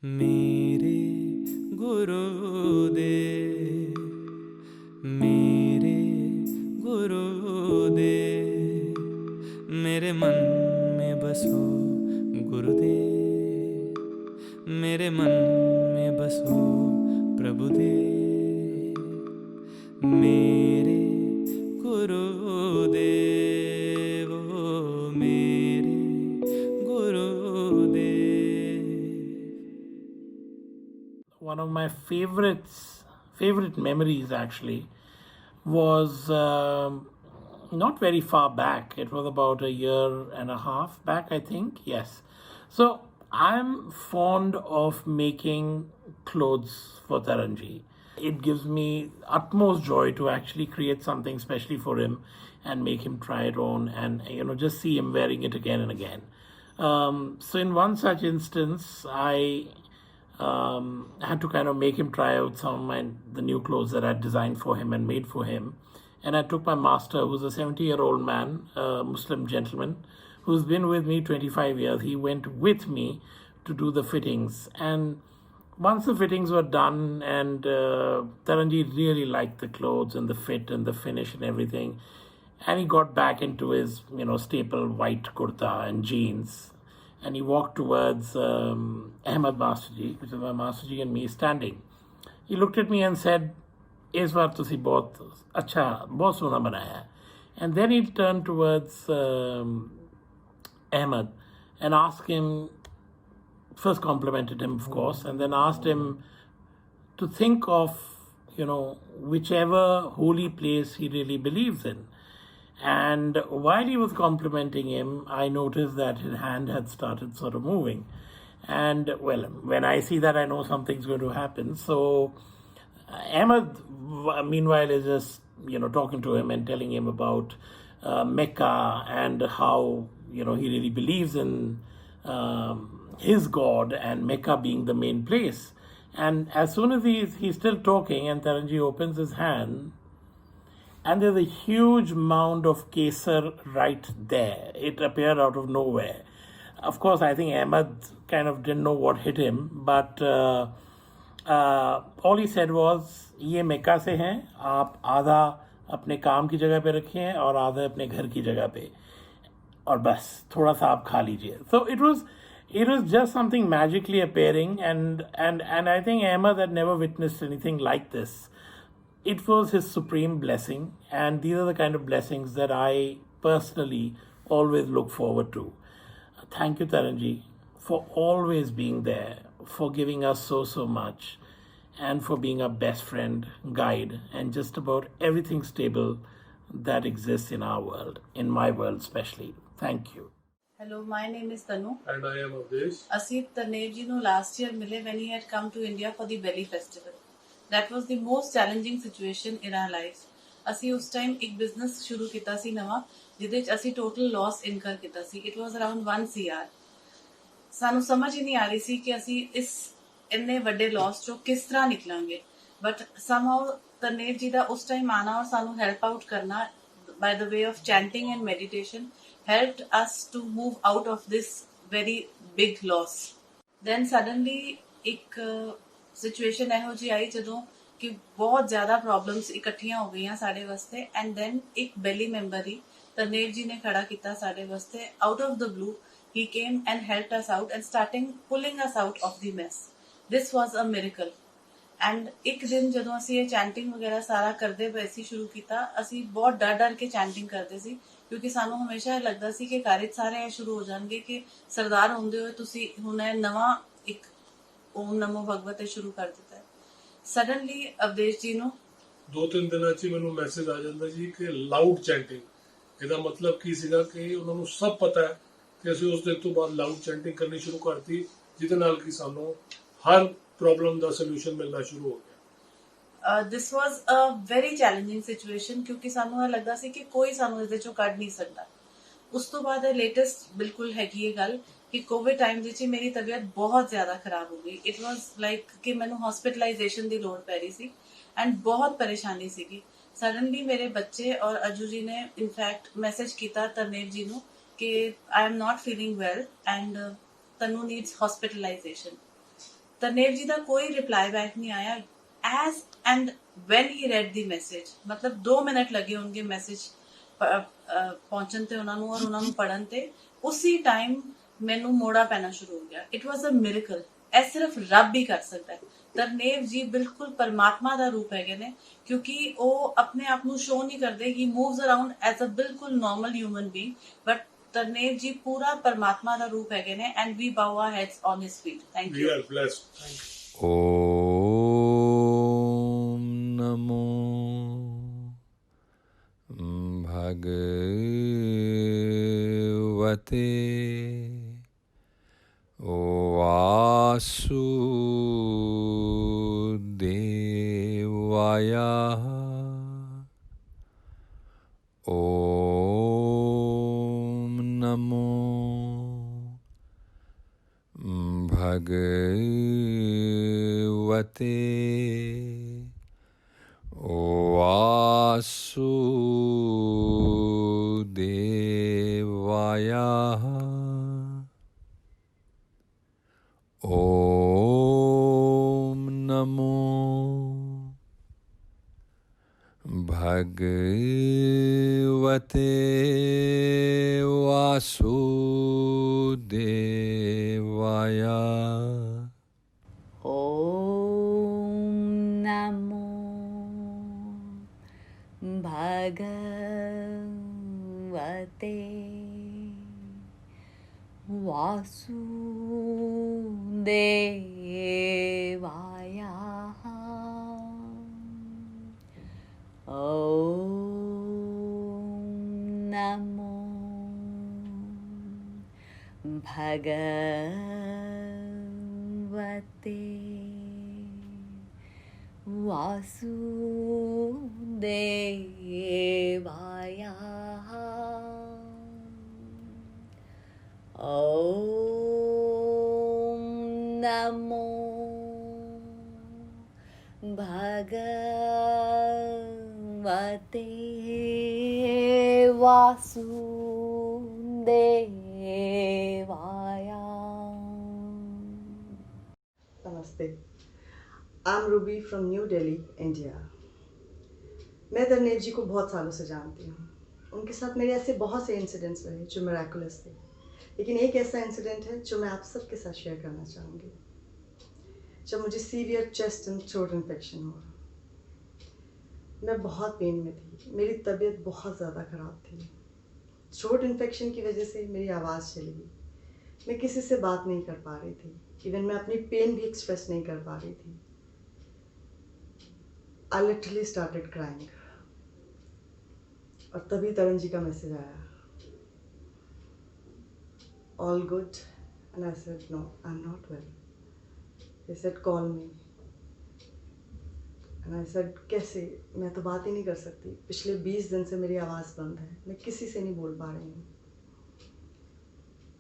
मेरे गुरुदेव, मेरे गुरुदेव, मेरे मन में बसो गुरुदेव, मेरे मन में बसो प्रभुदेव, मेरे गुरुदेव, ओ मेरे गुरुदेव. One of my favorite memories actually was not very far back. It was about a year and a half back, I think. Yes. So I'm fond of making clothes for Taranji. It gives me utmost joy to actually create something specially for him and make him try it on, and just see him wearing it again and again. So in one such instance, I had to kind of make him try out some of the new clothes that I had designed for him and made for him. And I took my master, who's a 70-year-old man, a Muslim gentleman, who's been with me 25 years. He went with me to do the fittings. And once the fittings were done, and Taranji really liked the clothes and the fit and the finish and everything, and he got back into his, staple white kurta and jeans, and he walked towards Ahmed Masterji, which is my Masterji and me standing. He looked at me and said, "इस बार तुसी बहुत अच्छा, बहुत सोना बनाया है." And then he turned towards Ahmed and asked him, first complimented him, of course, and then asked him to think of, whichever holy place he really believes in. And while he was complimenting him, I noticed that his hand had started sort of moving. And, well, when I see that, I know something's going to happen. So Ahmed, meanwhile, is just, talking to him and telling him about Mecca and how, he really believes in his God and Mecca being the main place. And as soon as he's still talking, and Taranji opens his hand, and there's a huge mound of kesar right there. It appeared out of nowhere. Of course, I think Ahmed kind of didn't know what hit him, but all he said was, "ये Mecca से हैं, आप आधा अपने काम की जगह पे रखिए और आधा अपने घर की जगह पे, और बस थोड़ा सा आप खा लीजिए." So it was just something magically appearing, and I think Ahmed had never witnessed anything like this. It was his supreme blessing, and these are the kind of blessings that I personally always look forward to. Thank you, Taranji, for always being there, for giving us so much, and for being our best friend, guide, and just about everything stable that exists in our world, in my world especially. Thank you. Hello, my name is Tanu. And I am Aviraas. Asif Tarneivji nu last year mile when he had come to India for the Belly Festival. That was the most challenging situation in our lives. ਅਸੀਂ ਉਸ time ਇੱਕ business ਸ਼ੁਰੂ ਕੀਤਾ ਸੀ ਨਵਾਂ, ਜਿਹਦੇ ਵਿੱਚ ਅਸੀਂ total loss incur ਕੀਤਾ ਸੀ. It was around 1 CR. ਸਾਨੂੰ ਸਮਝ ਹੀ ਨਹੀਂ ਆ ਰਹੀ ਸੀ ਕਿ ਅਸੀਂ ਇਸ ਇੰਨੇ ਵੱਡੇ ਲਾਸ ਚੋਂ ਕਿਸ ਤਰ੍ਹਾਂ ਨਿਕਲਾਂਗੇ. ਬਟ ਸਮਹਾਉ ਤਰਨੇਵ ਜੀ ਦਾ ਉਸ ਟਾਈਮ ਆਣਾ ਔਰ ਸਾਨੂੰ ਹੈਲਪ ਆਊਟ ਕਰਨਾ by the way of chanting and meditation helped us to move out of this very big loss. Then suddenly ਇੱਕ ਸਿਚੁਏਸ਼ਨ ਇਹੋ ਜਿਹੀ ਆਈ ਜਦੋਂ ਕਿ ਬਹੁਤ ਜ਼ਿਆਦਾ ਪ੍ਰੋਬਲਮਸ ਇਕੱਠੀਆਂ ਹੋ ਗਈਆਂ ਸਾਡੇ ਵਾਸਤੇ, ਐਂਡ ਦੈਨ ਇੱਕ ਬੈਲੀ ਮੈਂਬਰ ਹੀ ਤਰਨੇਵ ਜੀ ਨੇ ਖੜਾ ਕੀਤਾ ਸਾਡੇ ਵਾਸਤੇ. Out of the blue he came and helped us out and starting pulling us out of the mess. This was a miracle. And ਇੱਕ ਦਿਨ ਜਦੋਂ ਅਸੀਂ ਇਹ ਚੈਂਟਿੰਗ ਵਗੈਰਾ ਸਾਰਾ ਕਰਦੇ ਪਏ ਸੀ ਸ਼ੁਰੂ ਕੀਤਾ, ਅਸੀਂ ਬਹੁਤ ਡਰ ਕੇ ਚੈਂਟਿੰਗ ਕਰਦੇ ਸੀ, ਕਿਉਂਕਿ ਸਾਨੂੰ ਹਮੇਸ਼ਾ ਇਹ ਲੱਗਦਾ ਸੀ ਕਿ ਘਰ 'ਚ ਸਾਰੇ ਇਹ ਸ਼ੁਰੂ ਹੋ ਜਾਣਗੇ ਕਿ ਸਰਦਾਰ ਹੁੰਦੇ ਹੋਏ ਤੁਸੀਂ ਹੁਣ ਇਹ ਨਵਾਂ ਇੱਕ ਓਮ ਨਮੋ ਭਗਵਤੇ ਸ਼ੁਰੂ ਕਰ ਦਿੱਤਾ ਹੈ. ਸਡਨਲੀ ਅਵਦੇਸ਼ ਜੀ ਨੂੰ 2-3 ਦਿਨਾਂ 'ਚ ਮੈਨੂੰ ਮੈਸੇਜ ਆ ਜਾਂਦਾ ਜੀ ਕਿ ਲਾਊਡ ਚੈਂਟਿੰਗ. ਇਹਦਾ ਮਤਲਬ ਕੀ ਸੀਗਾ ਕਿ ਉਹਨਾਂ ਨੂੰ ਸਭ ਪਤਾ ਹੈ ਕਿ ਅਸੀਂ ਉਸ ਦਿਨ ਤੋਂ ਬਾਅਦ ਲਾਊਡ ਚੈਂਟਿੰਗ ਕਰਨੀ ਸ਼ੁਰੂ ਕਰਤੀ, ਜਿਹਦੇ ਨਾਲ ਕਿ ਸਾਨੂੰ ਹਰ ਪ੍ਰੋਬਲਮ ਦਾ ਸੋਲੂਸ਼ਨ ਮਿਲਣਾ ਸ਼ੁਰੂ ਹੋ ਗਿਆ. ਦਿਸ ਵਾਜ਼ ਅ ਵੈਰੀ ਚੈਲੰਜਿੰਗ ਸਿਚੁਏਸ਼ਨ, ਕਿਉਂਕਿ ਸਾਨੂੰ ਇਹ ਲੱਗਦਾ ਸੀ ਕਿ ਕੋਈ ਸਾਨੂੰ ਇਹਦੇ ਚੋਂ ਕੱਢ ਨਹੀਂ ਸਕਦਾ. ਉਸ ਤੋਂ ਬਾਅਦ ਲੇਟੈਸਟ ਬਿਲਕੁਲ ਹੈਗੀ ਇਹ ਗੱਲ ਕਿ ਕੋਵਿਡ ਟਾਈਮ ਵਿੱਚ ਮੇਰੀ ਤਬੀਅਤ ਬਹੁਤ ਜ਼ਿਆਦਾ ਖਰਾਬ ਹੋ ਗਈ. ਇਟ ਵਾਜ਼ ਲਾਈਕ ਕਿ ਮੈਨੂੰ ਹਸਪੀਟਲਾਈਜੇਸ਼ਨ ਦੀ ਲੋੜ ਪੈ ਰਹੀ ਸੀ ਐਂਡ ਬਹੁਤ ਪਰੇਸ਼ਾਨੀ ਸੀਗੀ. ਸਡਨਲੀ ਮੇਰੇ ਬੱਚੇ ਔਰ ਅਜੂ ਜੀ ਨੇ ਇਨਫੈਕਟ ਮੈਸੇਜ ਕੀਤਾ ਤਰਨੇਵ ਜੀ ਨੂੰ ਕਿ I am not feeling well and Tanu needs hospitalisation. Tarnev ji ਦਾ ਕੋਈ ਰਿਪਲਾਈ ਬੈਕ ਨਹੀਂ ਆਇਆ as and when he read the message ਮਤਲਬ 2 ਮਿੰਟ ਲੱਗੇ ਹੋਣਗੇ ਮੈਸੇਜ ਪਹੁੰਚਣ ਤੇ ਉਹਨਾਂ ਨੂੰ ਔਰ ਉਹਨਾਂ ਨੂੰ ਪੜਨ ਤੇ ਉਸੇ ਟਾਈਮ ਮੈਨੂੰ ਮੋੜਾ ਪੈਣਾ ਸ਼ੁਰੂ ਹੋ ਗਿਆ ਇਟ ਵਾਸ ਅ ਮਿਰੇਕਲ ਇਹ ਸਿਰਫ ਰੱਬ ਹੀ ਕਰ ਸਕਦਾ ਹੈ ਤਰਨੇਵ ਜੀ ਬਿਲਕੁਲ ਪਰਮਾਤਮਾ ਦਾ ਰੂਪ ਹੈਗੇ ਨੇ ਕਿਉਂਕਿ ਉਹ ਆਪਣੇ ਆਪ ਨੂੰ ਸ਼ੋ ਨਹੀਂ ਕਰਦੇ he moves around as a ਬਿਲਕੁਲ normal human being but Tarnev ji ਪੂਰਾ ਪਰਮਾਤਮਾ ਦਾ ਰੂਪ ਹੈਗੇ ਨੇ and we bow our heads on his feet thank We you are blessed. Thank you. ॐ नमो भगवते वासुदेवाय ॐ नमो भगवते वासुदेवाय ॐ नमो भगवते वासुदेवाय Om Namo Bhagavate Vasudevaya. Om Namo Bhagavate Vasudevaya. Om Namo Bhagavate Vasudevaya. Namaste. I'm Ruby from New Delhi, India. मैं तरनेव जी को बहुत सालों से जानती हूँ. उनके साथ मेरे ऐसे बहुत से इंसिडेंट्स रहे जो मिराकुलस थे. लेकिन एक ऐसा इंसिडेंट है जो मैं आप सबके साथ शेयर करना चाहूँगी. जब मुझे severe chest and throat infection हुआ, मैं बहुत पेन में थी. मेरी तबीयत बहुत ज़्यादा ख़राब थी. थ्रोट इन्फेक्शन की वजह से मेरी आवाज़ चली गई. मैं किसी से बात नहीं कर पा रही थी. इवन मैं अपनी पेन भी एक्सप्रेस नहीं कर पा रही थी. I literally started crying. और तभी तरुण जी का मैसेज आया. All good? And I said, no, I'm not well. They said, call me. And I said, कैसे? मैं तो बात ही नहीं कर सकती. पिछले 20 दिन से मेरी आवाज़ बंद है. मैं किसी से नहीं बोल पा रही हूँ.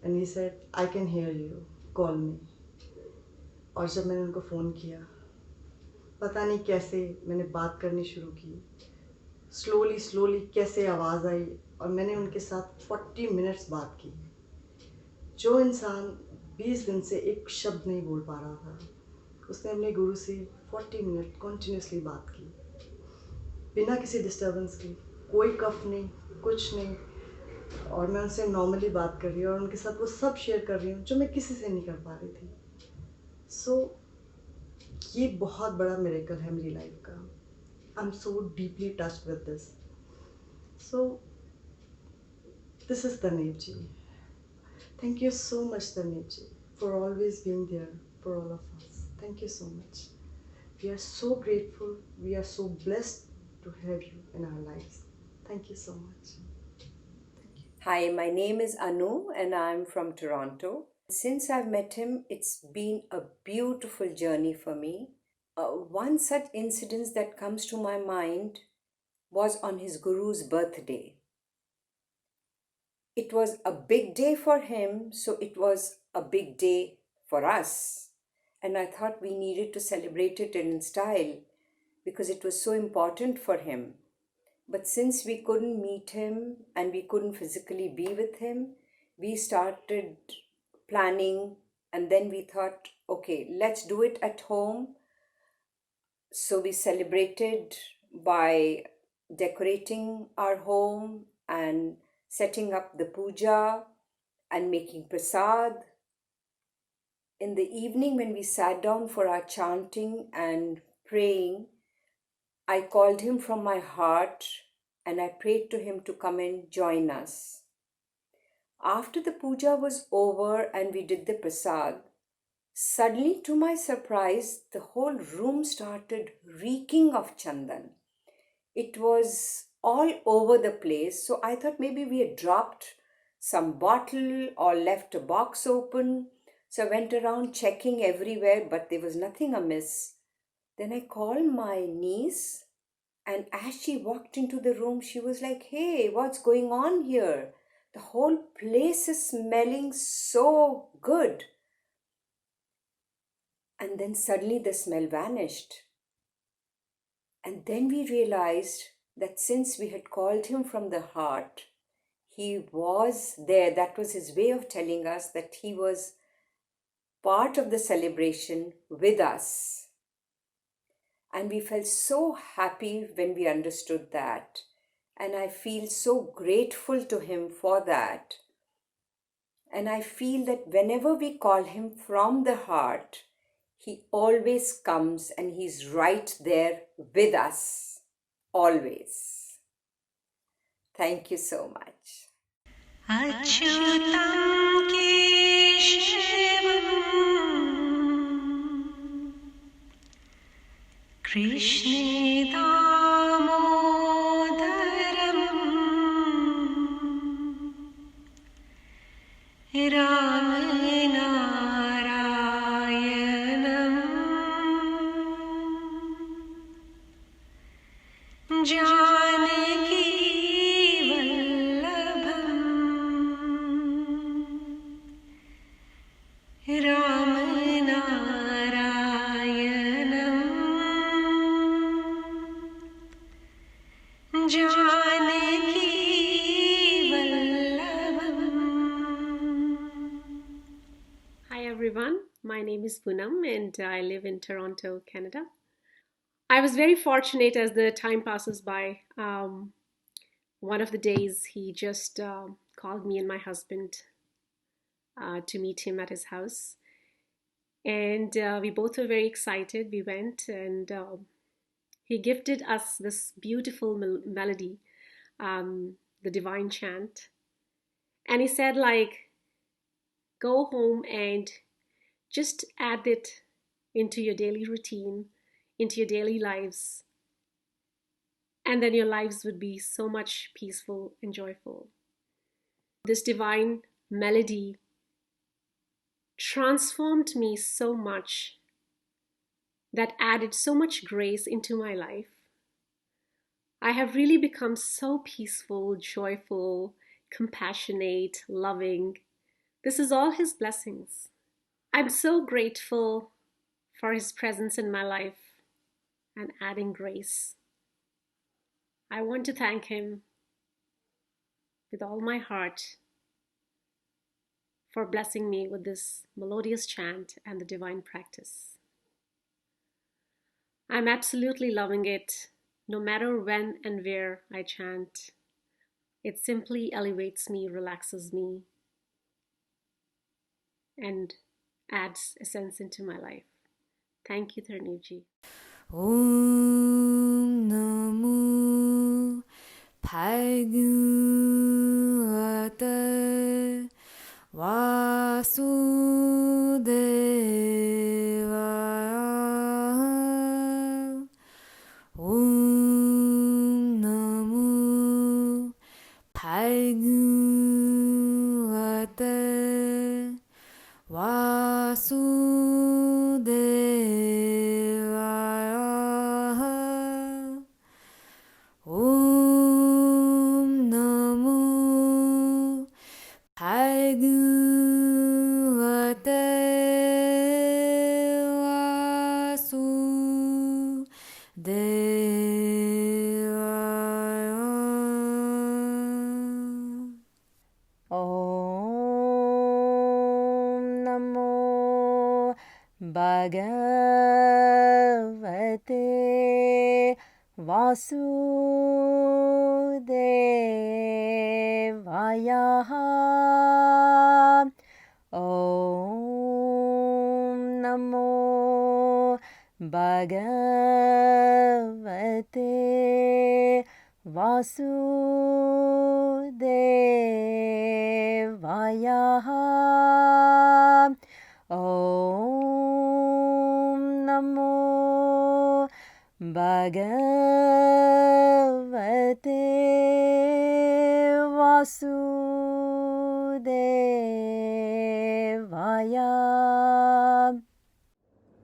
And he said, I can hear you. Call me. और जब मैंने उनको फ़ोन किया, पता नहीं कैसे मैंने बात करनी शुरू की. स्लोली कैसे आवाज़ आई और मैंने उनके साथ 40 मिनट्स बात की. जो इंसान 20 दिन से एक शब्द नहीं बोल पा रहा था, उसने अपने गुरु से 40 मिनट कॉन्टिन्यूसली बात की, बिना किसी डिस्टर्बेंस के. कोई कफ नहीं, कुछ नहीं. और मैं उनसे नॉर्मली बात कर रही हूँ और उनके साथ वो सब शेयर कर रही हूँ जो मैं किसी से नहीं कर पा रही थी. सो ये बहुत बड़ा मिरेकल है मेरी लाइफ का. I am so deeply touched with this. So this is Tarnev ji. Thank you so much, Tarneivji, for always being there for all of us. Thank you so much. We are so grateful. We are so blessed to have you in our lives. Thank you so much. Hi, my name is Anu and I'm from Toronto. Since I've met him, it's been a beautiful journey for me. One such incident that comes to my mind was on his guru's birthday. It was a big day for him, so it was a big day for us. And I thought we needed to celebrate it in style because it was so important for him. But since we couldn't meet him and we couldn't physically be with him, we started planning, and then we thought, okay, let's do it at home. So we celebrated by decorating our home and setting up the puja and making prasad. In the evening, when we sat down for our chanting and praying, I called him from my heart and I prayed to him to come and join us. After the puja was over and we did the prasad, suddenly, to my surprise, the whole room started reeking of chandan. It was all over the place, so I thought maybe we had dropped some bottle or left a box open. So I went around checking everywhere, but there was nothing amiss. Then I called my niece, and as she walked into the room, she was like, "Hey, what's going on here? The whole place is smelling so good." And then suddenly the smell vanished. And then we realized that since we had called him from the heart, he was there. That was his way of telling us that he was part of the celebration with us. And we felt so happy when we understood that. And I feel so grateful to him for that. And I feel that whenever we call him from the heart, he always comes and he's right there with us. Always. Thank you so much. अच्युतं केशवम् कृष्णे दामोदरम् रामनारायणम् Janaki Hi everyone, my name is Poonam and I live in Toronto, Canada. I was very fortunate as the time passes by. One of the days he just called me and my husband to meet him at his house. And we both were very excited. We went and he gifted us this beautiful melody, the divine chant. And he said, like, go home and just add it into your daily routine, into your daily lives. And then your lives would be so much peaceful and joyful. This divine melody transformed me so much, that added so much grace into my life. I have really become so peaceful, joyful, compassionate, loving. This is all his blessings. I'm so grateful for his presence in my life and adding grace. I want to thank him with all my heart for blessing me with this melodious chant and the divine practice. I'm absolutely loving it, no matter when and where I chant. It simply elevates me, relaxes me, and adds a sense into my life. Thank you, Tarneivji. Om Namo Bhagavate Vasudevaya. Om Namo Bhagavate Vasudevaya. Om Namo Bhagavate Bhagavate Vasudevaya. Om Namo Bhagavate Vasudevaya. Om Namo Bhagavate Vasudevaya.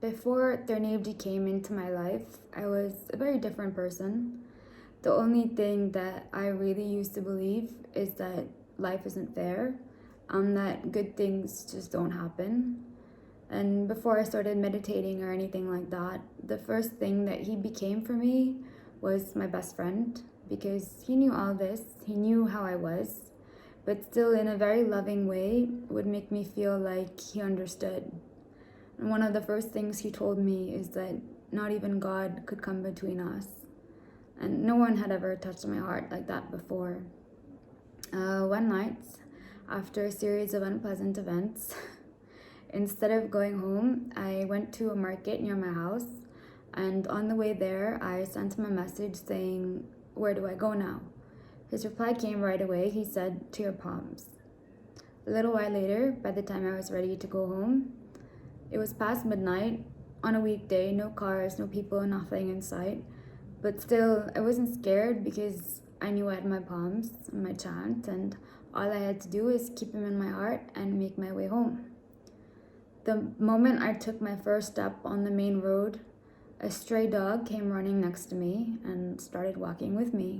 Before Tarneivji came into my life, I was a very different person. The only thing that I really used to believe is that life isn't fair, that good things just don't happen. And before I started meditating or anything like that, the first thing that he became for me was my best friend, because he knew all this, he knew how I was, but still in a very loving way would make me feel like he understood. And one of the first things he told me is that not even God could come between us. And no one had ever touched my heart like that before. One night, after a series of unpleasant events, instead of going home, I went to a market near my house. And on the way there, I sent him a message saying, "Where do I go now?" His reply came right away. He said, "To your palms." A little while later, by the time I was ready to go home, it was past midnight on a weekday, no cars, no people, nothing in sight. But still, I wasn't scared because I knew I had my palms and my chant, and all I had to do was keep him in my heart and make my way home. The moment I took my first step on the main road, a stray dog came running next to me and started walking with me.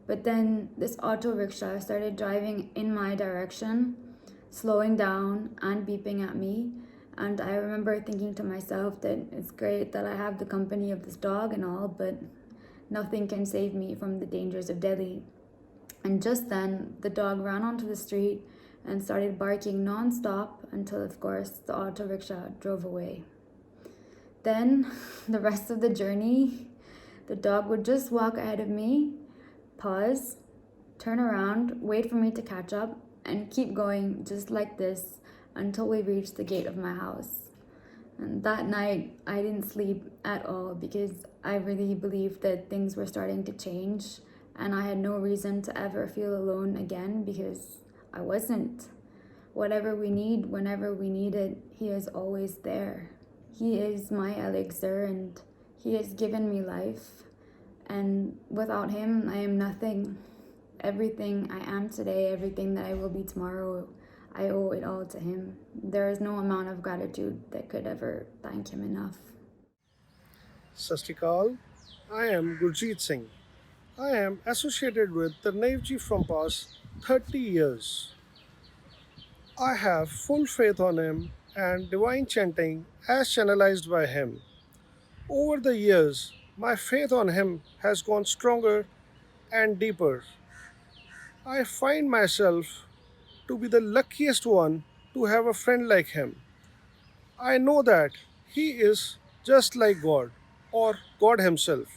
But then this auto rickshaw started driving in my direction, slowing down and beeping at me. And I remember thinking to myself that it's great that I have the company of this dog and all, but nothing can save me from the dangers of Delhi. And just then, the dog ran onto the street and started barking non-stop until, of course, the auto rickshaw drove away. Then, the rest of the journey, the dog would just walk ahead of me, pause, turn around, wait for me to catch up, and keep going just like this until we reached the gate of my house. And that night, I didn't sleep at all because I really believed that things were starting to change, and I had no reason to ever feel alone again because I wasn't. Whatever we need, whenever we need it, he is always there. He is my elixir, and he has given me life. And without him, I am nothing. Everything I am today, everything that I will be tomorrow, I owe it all to him. There is no amount of gratitude that could ever thank him enough. Sat Sri Akal. I am Gurpreet Singh. I am associated with Tarneivji from past 30 years. I have full faith on him and divine chanting as channelized by him. Over the years, my faith on him has gone stronger and deeper. I find myself to be the luckiest one to have a friend like him. I know that he is just like God or God himself.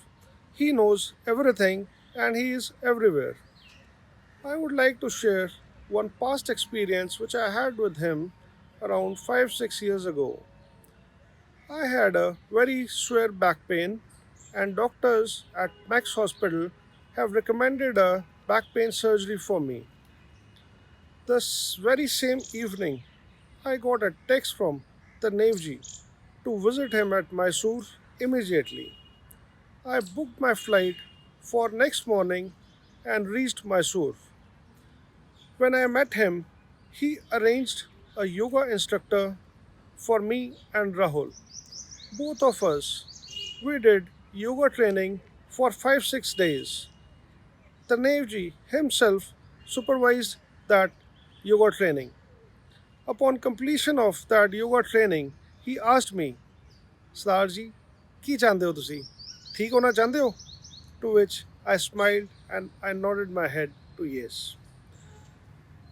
He knows everything and he is everywhere. I would like to share one past experience which I had with him around 5-6 years ago. I had a very severe back pain, and doctors at Max Hospital have recommended a back pain surgery for me. This very same evening, I got a text from Tarneivji to visit him at Mysore immediately. I booked my flight for next morning and reached Mysore. When I met him, he arranged a yoga instructor for me and Rahul. Both of us, we did yoga training for 5-6 days. Tarneivji himself supervised that yoga training. Upon completion of that yoga training, he asked me, "Sardar ji, ਕੀ ਚਾਹੁੰਦੇ ਹੋ ਤੁਸੀਂ? ਠੀਕ ਹੋਣਾ ਚਾਹੁੰਦੇ ਹੋ?" To which I smiled and I nodded my head to yes.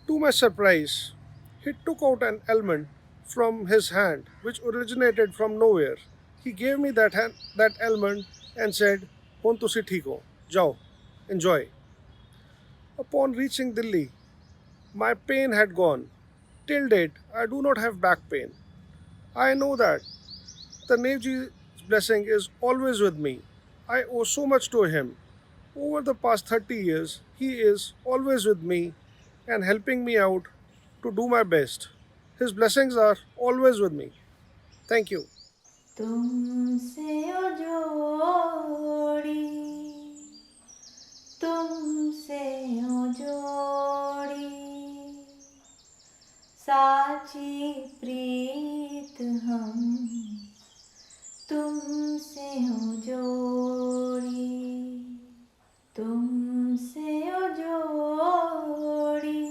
To my surprise, he took out an element from his hand, which originated from nowhere. He gave me that almond and said, "Hun tusi theek ho. Jao, enjoy." Upon reaching Delhi, my pain had gone. Till date, I do not have back pain. I know that Tarneivji's blessing is always with me. I owe so much to him. Over the past 30 years, he is always with me and helping me out to do my best. His blessings are always with me. Thank you. तुमसे ओ जोड़ी तुमसे ओ जोड़ी साची प्रीत हम तुमसे ओ जोड़ी तुमसे ओ जोड़ी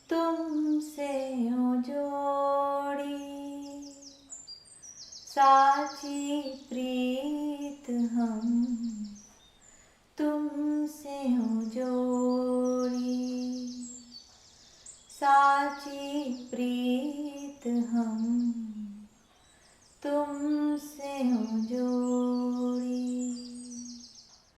तुमसे ओ जोड़ी साची प्रीत हम तुमसे हो जोड़ी साची प्रीत हम